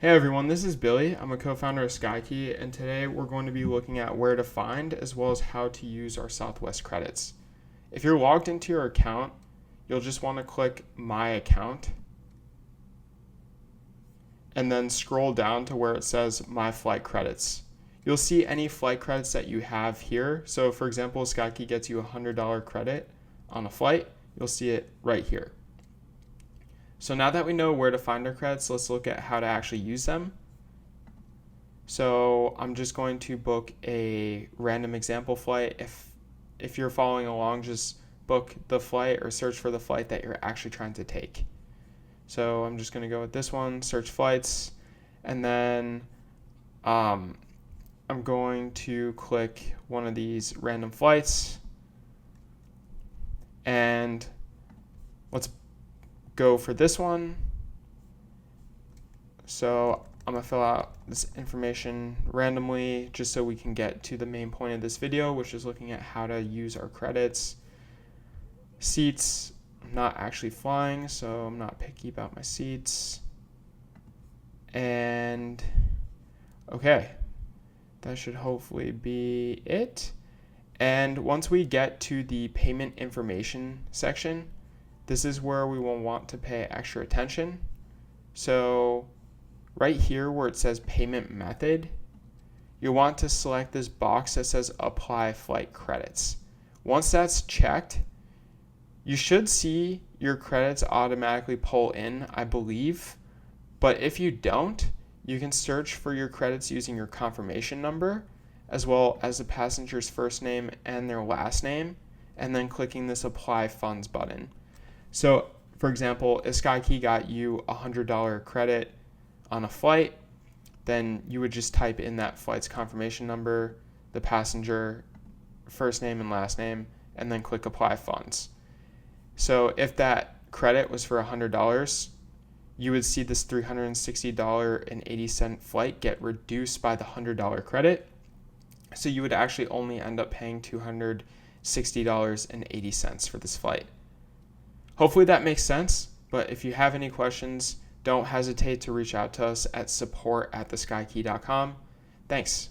Hey everyone, this is Billy. I'm a co-founder of SkyKey, and today we're going to be looking at where to find as well as how to use our Southwest credits. If you're logged into your account, you'll just want to click My Account and then scroll down to where it says My Flight Credits. You'll see any flight credits that you have here. So for example, SkyKey gets you a $100 credit on a flight. You'll see it right here. So now that we know where to find our credits, let's look at how to actually use them. So I'm just going to book a random example flight. If you're following along, just book the flight or search for the flight that you're actually trying to take. So I'm just going to go with this one, search flights, and then I'm going to click one of these random flights, and let's go for this one. So I'm gonna fill out this information randomly just so we can get to the main point of this video, which is looking at how to use our credits. Seats, I'm not actually flying, so I'm not picky about my seats. And okay, that should hopefully be it. And once we get to the payment information section, this is where we will want to pay extra attention. So right here where it says payment method, you'll want to select this box that says apply flight credits. Once that's checked, you should see your credits automatically pull in, I believe. But if you don't, you can search for your credits using your confirmation number, as well as the passenger's first name and their last name, and then clicking this apply funds button. So for example, if SkyKey got you a $100 credit on a flight, then you would just type in that flight's confirmation number, the passenger first name and last name, and then click apply funds. So if that credit was for $100, you would see this $360.80 flight get reduced by the $100 credit. So you would actually only end up paying $260.80 for this flight. Hopefully that makes sense, but if you have any questions, don't hesitate to reach out to us at support@theskyKey.com. Thanks.